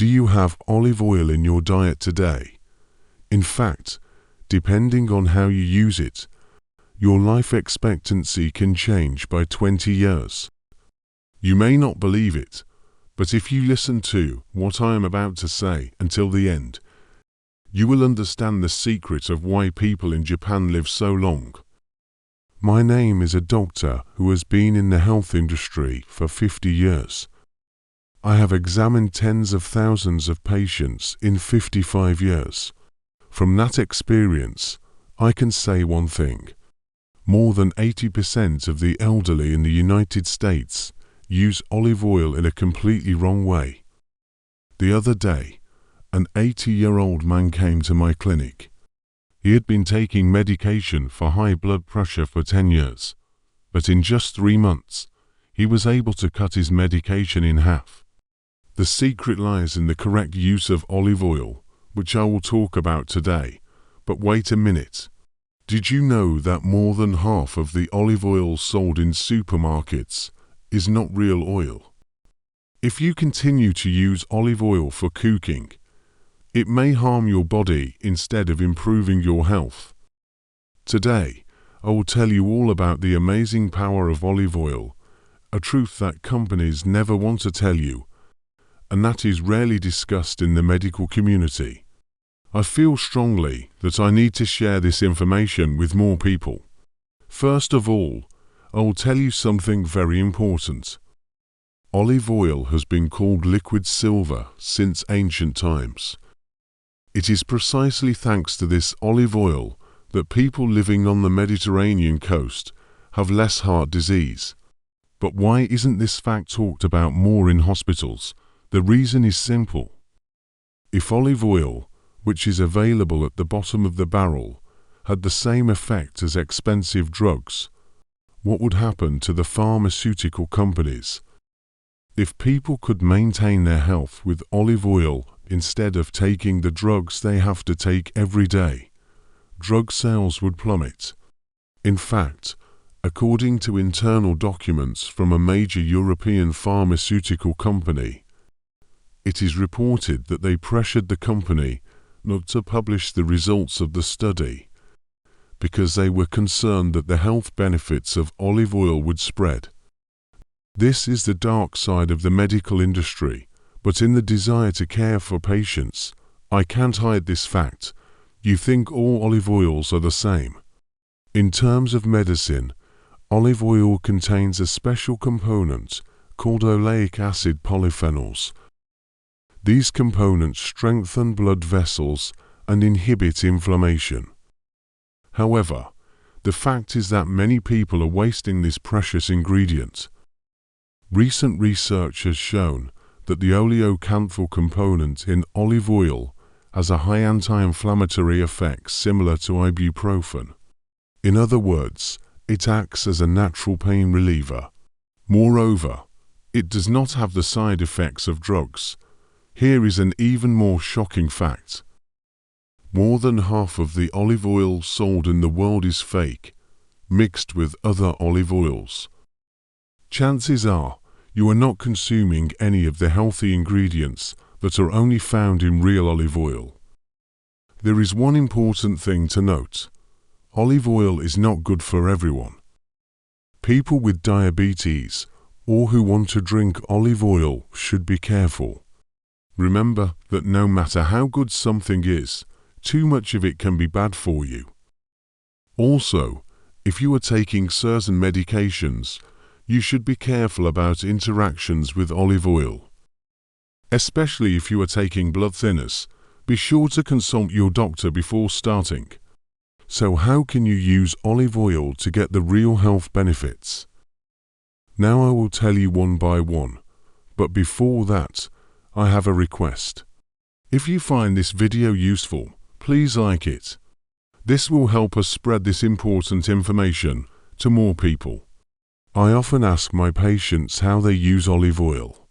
Do you have olive oil in your diet today? In fact, depending on how you use it, your life expectancy can change by 20 years. You may not believe it, but if you listen to what I am about to say until the end, you will understand the secret of why people in Japan live so long. My name is a doctor who has been in the health industry for 50 years. I have examined tens of thousands of patients in 55 years. From that experience, I can say one thing. More than 80% of the elderly in the United States use olive oil in a completely wrong way. The other day, an 80-year-old man came to my clinic. He had been taking medication for high blood pressure for 10 years, but in just 3 months, he was able to cut his medication in half. The secret lies in the correct use of olive oil, which I will talk about today. But wait a minute. Did you know that more than half of the olive oil sold in supermarkets is not real oil? If you continue to use olive oil for cooking, it may harm your body instead of improving your health. Today, I will tell you all about the amazing power of olive oil, a truth that companies never want to tell you, and that is rarely discussed in the medical community. I feel strongly that I need to share this information with more people. First of all, I will tell you something very important. Olive oil has been called liquid silver since ancient times. It is precisely thanks to this olive oil that people living on the Mediterranean coast have less heart disease. But why isn't this fact talked about more in hospitals? The reason is simple. If olive oil, which is available at the bottom of the barrel, had the same effect as expensive drugs, what would happen to the pharmaceutical companies? If people could maintain their health with olive oil instead of taking the drugs they have to take every day, drug sales would plummet. In fact, according to internal documents from a major European pharmaceutical company, it is reported that they pressured the company not to publish the results of the study because they were concerned that the health benefits of olive oil would spread. This is the dark side of the medical industry, but in the desire to care for patients, I can't hide this fact. You think all olive oils are the same. In terms of medicine, olive oil contains a special component called oleic acid polyphenols. These components strengthen blood vessels and inhibit inflammation. However, the fact is that many people are wasting this precious ingredient. Recent research has shown that the oleocanthal component in olive oil has a high anti-inflammatory effect similar to ibuprofen. In other words, it acts as a natural pain reliever. Moreover, it does not have the side effects of drugs. Here is an even more shocking fact. More than half of the olive oil sold in the world is fake, mixed with other olive oils. Chances are you are not consuming any of the healthy ingredients that are only found in real olive oil. There is one important thing to note. Olive oil is not good for everyone. People with diabetes or who want to drink olive oil should be careful. Remember that no matter how good something is, too much of it can be bad for you. Also, if you are taking certain medications, you should be careful about interactions with olive oil. Especially if you are taking blood thinners, be sure to consult your doctor before starting. So how can you use olive oil to get the real health benefits? Now I will tell you one by one, but before that, I have a request. If you find this video useful, please like it. This will help us spread this important information to more people. I often ask my patients how they use olive oil.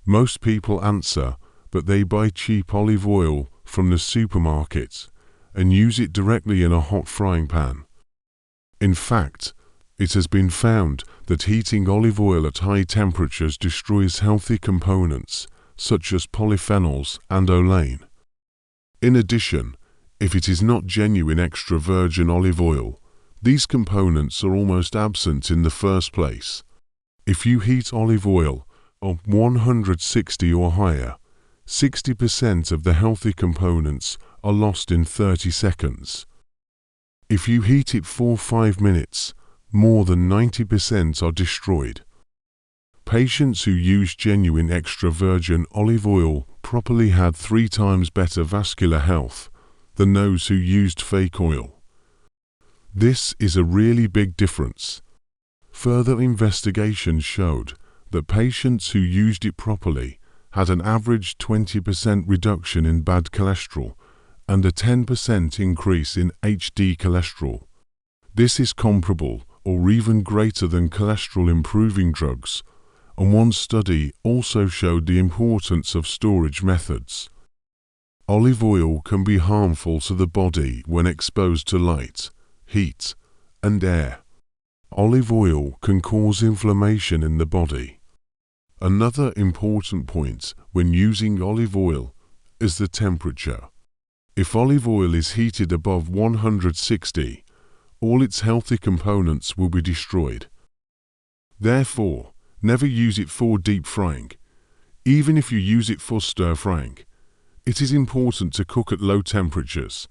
Most people answer that they buy cheap olive oil from the supermarket and use it directly in a hot frying pan. In fact, it has been found that heating olive oil at high temperatures destroys healthy components such as polyphenols and olein. In addition, if it is not genuine extra virgin olive oil, these components are almost absent in the first place. If you heat olive oil of 160 or higher, 60% of the healthy components are lost in 30 seconds. If you heat it for 5 minutes, more than 90% are destroyed. Patients who used genuine extra virgin olive oil properly had 3 times better vascular health than those who used fake oil. This is a really big difference. Further investigation showed that patients who used it properly had an average 20% reduction in bad cholesterol and a 10% increase in HD cholesterol. This is comparable or even greater than cholesterol-improving drugs, and one study also showed the importance of storage methods. Olive oil can be harmful to the body when exposed to light, heat, and air. Olive oil can cause inflammation in the body. Another important point when using olive oil is the temperature. If olive oil is heated above 160, all its healthy components will be destroyed. Therefore, never use it for deep frying. Even if you use it for stir frying, it is important to cook at low temperatures.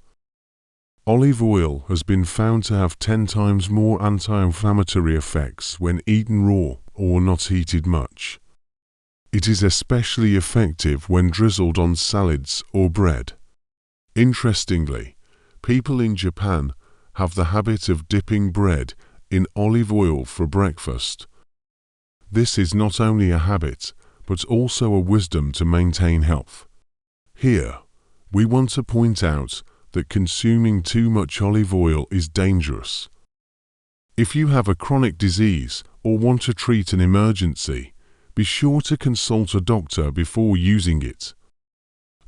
Olive oil has been found to have 10 times more anti-inflammatory effects when eaten raw or not heated much. It is especially effective when drizzled on salads or bread. Interestingly, people in Japan have the habit of dipping bread in olive oil for breakfast. This is not only a habit, but also a wisdom to maintain health. Here, we want to point out that consuming too much olive oil is dangerous. If you have a chronic disease or want to treat an emergency, be sure to consult a doctor before using it.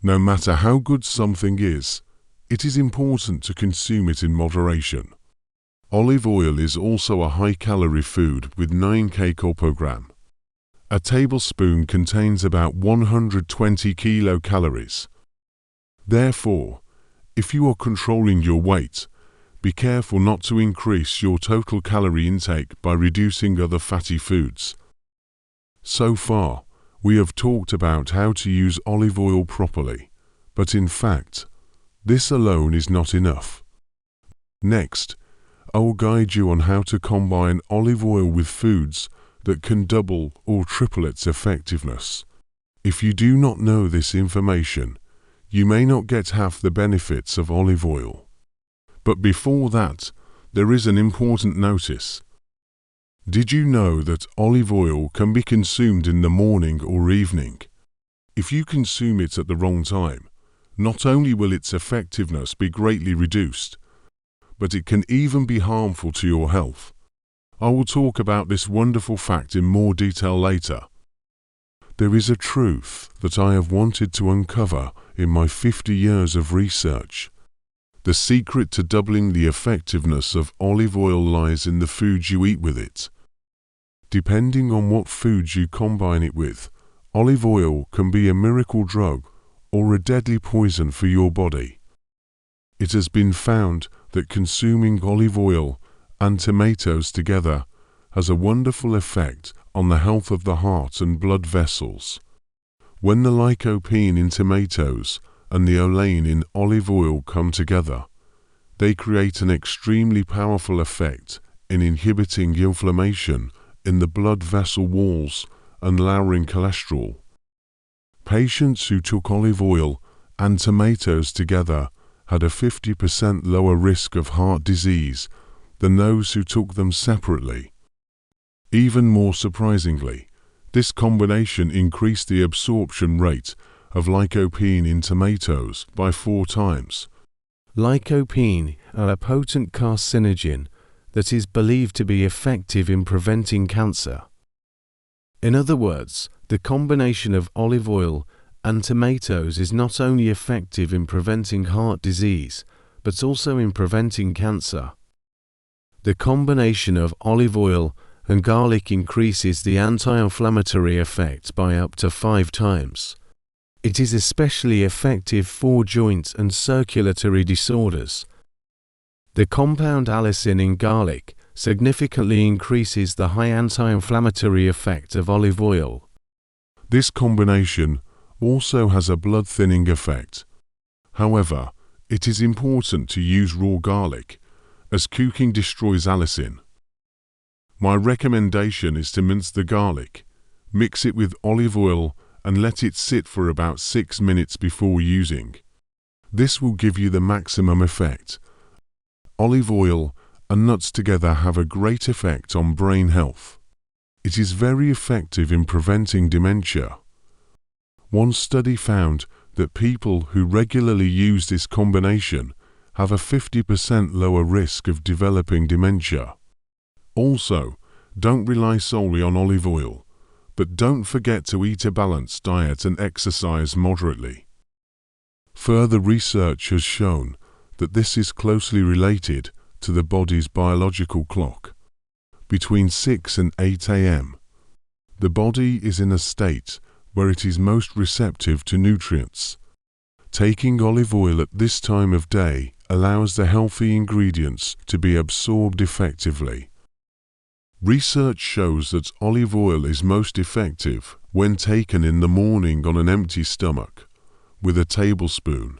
No matter how good something is, it is important to consume it in moderation. Olive oil is also a high-calorie food with 9 kcal. A tablespoon contains about 120 kilocalories. Therefore, if you are controlling your weight, be careful not to increase your total calorie intake by reducing other fatty foods. So far, we have talked about how to use olive oil properly, but in fact, this alone is not enough. Next, I will guide you on how to combine olive oil with foods that can double or triple its effectiveness. If you do not know this information, you may not get half the benefits of olive oil. But before that, there is an important notice. Did you know that olive oil can be consumed in the morning or evening? If you consume it at the wrong time, not only will its effectiveness be greatly reduced, but it can even be harmful to your health. I will talk about this wonderful fact in more detail later. There is a truth that I have wanted to uncover in my 50 years of research. The secret to doubling the effectiveness of olive oil lies in the foods you eat with it. Depending on what foods you combine it with, olive oil can be a miracle drug or a deadly poison for your body. It has been found that consuming olive oil and tomatoes together has a wonderful effect on the health of the heart and blood vessels. When the lycopene in tomatoes and the olein in olive oil come together, they create an extremely powerful effect in inhibiting inflammation in the blood vessel walls and lowering cholesterol. Patients who took olive oil and tomatoes together had a 50% lower risk of heart disease than those who took them separately. Even more surprisingly, this combination increased the absorption rate of lycopene in tomatoes by 4 times. Lycopene are a potent carcinogen that is believed to be effective in preventing cancer. In other words, the combination of olive oil and tomatoes is not only effective in preventing heart disease, but also in preventing cancer. The combination of olive oil and garlic increases the anti-inflammatory effect by up to 5 times. It is especially effective for joint and circulatory disorders. The compound allicin in garlic significantly increases the high anti-inflammatory effect of olive oil. This combination also has a blood-thinning effect. However, it is important to use raw garlic, as cooking destroys allicin. My recommendation is to mince the garlic, mix it with olive oil, and let it sit for about 6 minutes before using. This will give you the maximum effect. Olive oil and nuts together have a great effect on brain health. It is very effective in preventing dementia. One study found that people who regularly use this combination have a 50% lower risk of developing dementia. Also, don't rely solely on olive oil, but don't forget to eat a balanced diet and exercise moderately. Further research has shown that this is closely related to the body's biological clock. Between 6 and 8 a.m., the body is in a state where it is most receptive to nutrients. Taking olive oil at this time of day allows the healthy ingredients to be absorbed effectively. Research shows that olive oil is most effective when taken in the morning on an empty stomach, with a tablespoon.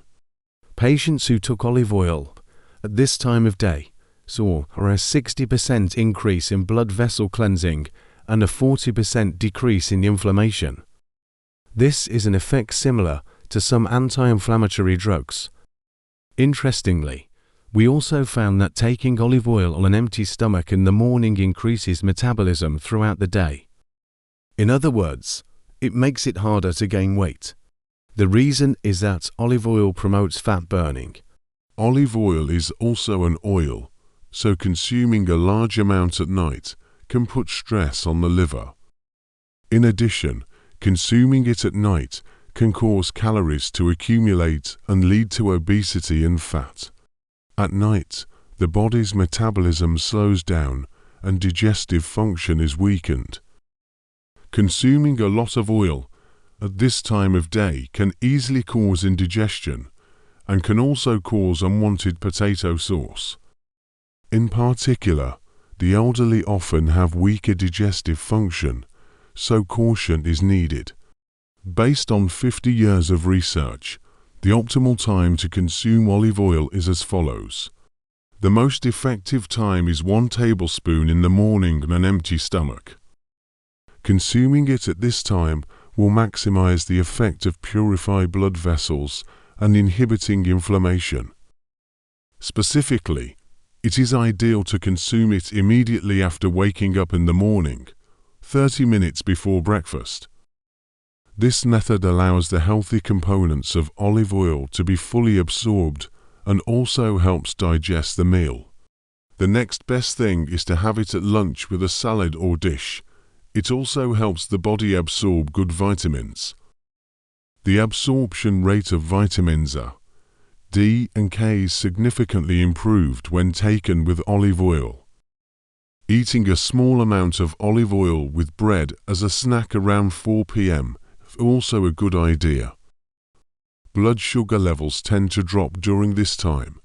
Patients who took olive oil at this time of day saw a 60% increase in blood vessel cleansing and a 40% decrease in inflammation. This is an effect similar to some anti-inflammatory drugs. Interestingly, we also found that taking olive oil on an empty stomach in the morning increases metabolism throughout the day. In other words, it makes it harder to gain weight. The reason is that olive oil promotes fat burning. Olive oil is also an oil, so consuming a large amount at night can put stress on the liver. In addition, consuming it at night can cause calories to accumulate and lead to obesity and fat. At night, the body's metabolism slows down and digestive function is weakened. Consuming a lot of oil at this time of day can easily cause indigestion and can also cause unwanted potato sauce. In particular, the elderly often have weaker digestive function, so caution is needed. Based on 50 years of research, the optimal time to consume olive oil is as follows. The most effective time is 1 tablespoon in the morning on an empty stomach. Consuming it at this time will maximize the effect of purifying blood vessels and inhibiting inflammation. Specifically, it is ideal to consume it immediately after waking up in the morning, 30 minutes before breakfast. This method allows the healthy components of olive oil to be fully absorbed and also helps digest the meal. The next best thing is to have it at lunch with a salad or dish. It also helps the body absorb good vitamins. The absorption rate of vitamins A, D and K is significantly improved when taken with olive oil. Eating a small amount of olive oil with bread as a snack around 4 p.m. is also a good idea. Blood sugar levels tend to drop during this time,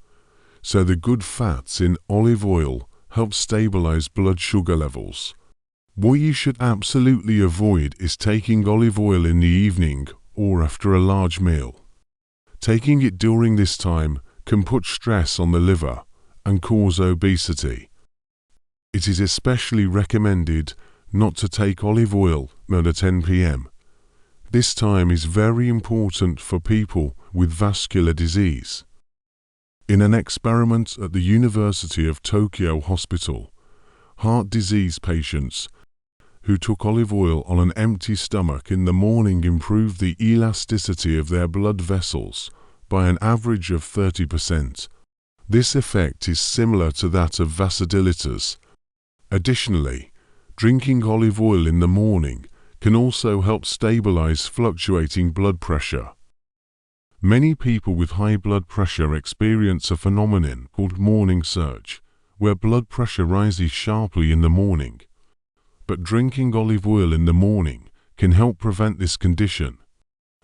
so the good fats in olive oil help stabilize blood sugar levels. What you should absolutely avoid is taking olive oil in the evening or after a large meal. Taking it during this time can put stress on the liver and cause obesity. It is especially recommended not to take olive oil at 10 p.m. This time is very important for people with vascular disease. In an experiment at the University of Tokyo Hospital, heart disease patients who took olive oil on an empty stomach in the morning improved the elasticity of their blood vessels by an average of 30%. This effect is similar to that of vasodilators. Additionally, drinking olive oil in the morning can also help stabilize fluctuating blood pressure. Many people with high blood pressure experience a phenomenon called morning surge, where blood pressure rises sharply in the morning. But drinking olive oil in the morning can help prevent this condition.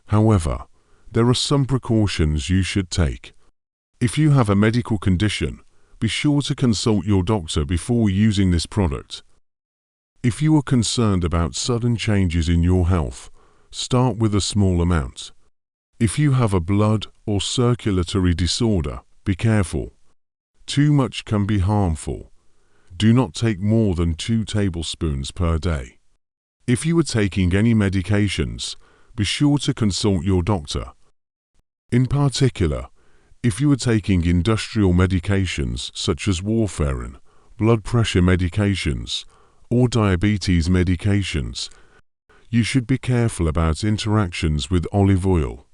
However, there are some precautions you should take. If you have a medical condition, be sure to consult your doctor before using this product. If you are concerned about sudden changes in your health, start with a small amount. If you have a blood or circulatory disorder, be careful. Too much can be harmful. Do not take more than 2 tablespoons per day. If you are taking any medications, be sure to consult your doctor. In particular, if you are taking industrial medications such as warfarin, blood pressure medications, or diabetes medications, you should be careful about interactions with olive oil.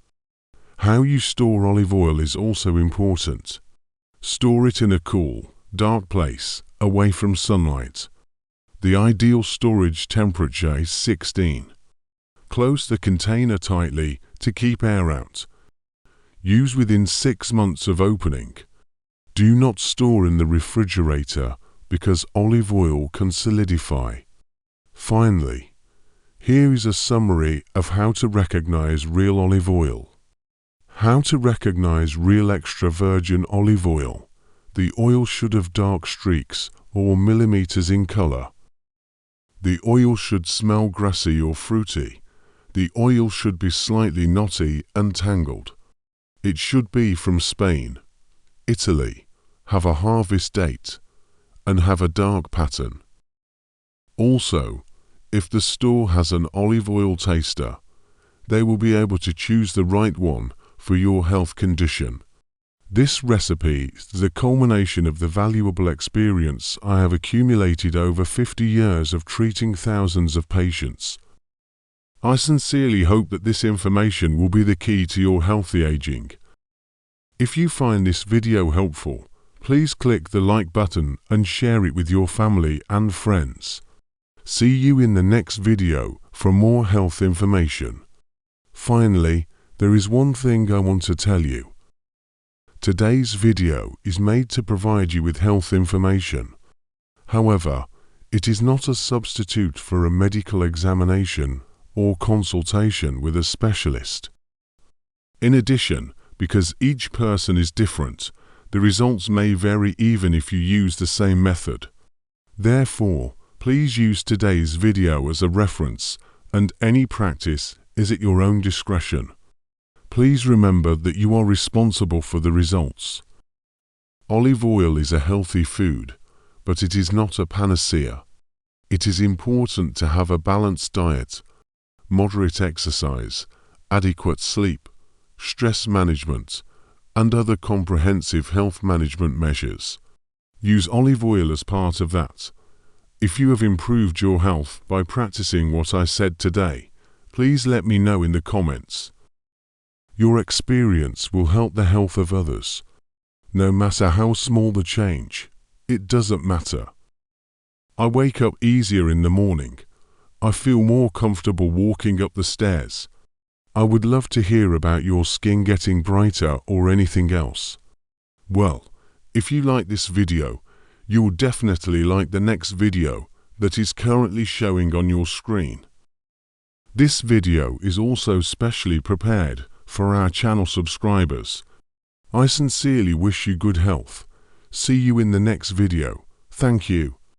How you store olive oil is also important. Store it in a cool, dark place, away from sunlight. The ideal storage temperature is 16. Close the container tightly to keep air out. Use within 6 months of opening. Do not store in the refrigerator because olive oil can solidify. Finally, here is a summary of how to recognize real olive oil. How to recognize real extra virgin olive oil. The oil should have dark streaks or millimeters in color. The oil should smell grassy or fruity. The oil should be slightly knotty and tangled. It should be from Spain, Italy, have a harvest date, and have a dark pattern. Also, if the store has an olive oil taster, they will be able to choose the right one for your health condition. This recipe is the culmination of the valuable experience I have accumulated over 50 years of treating thousands of patients. I sincerely hope that this information will be the key to your healthy aging. If you find this video helpful, please click the like button and share it with your family and friends. See you in the next video for more health information. Finally, there is one thing I want to tell you. Today's video is made to provide you with health information. However, it is not a substitute for a medical examination or consultation with a specialist. In addition, because each person is different, the results may vary even if you use the same method. Therefore, please use today's video as a reference, and any practice is at your own discretion. Please remember that you are responsible for the results. Olive oil is a healthy food, but it is not a panacea. It is important to have a balanced diet, moderate exercise, adequate sleep, stress management, and other comprehensive health management measures. Use olive oil as part of that. If you have improved your health by practicing what I said today, please let me know in the comments. Your experience will help the health of others. No matter how small the change, it doesn't matter. I wake up easier in the morning. I feel more comfortable walking up the stairs. I would love to hear about your skin getting brighter or anything else. Well, if you like this video, you will definitely like the next video that is currently showing on your screen. This video is also specially prepared for our channel subscribers. I sincerely wish you good health. See you in the next video. Thank you.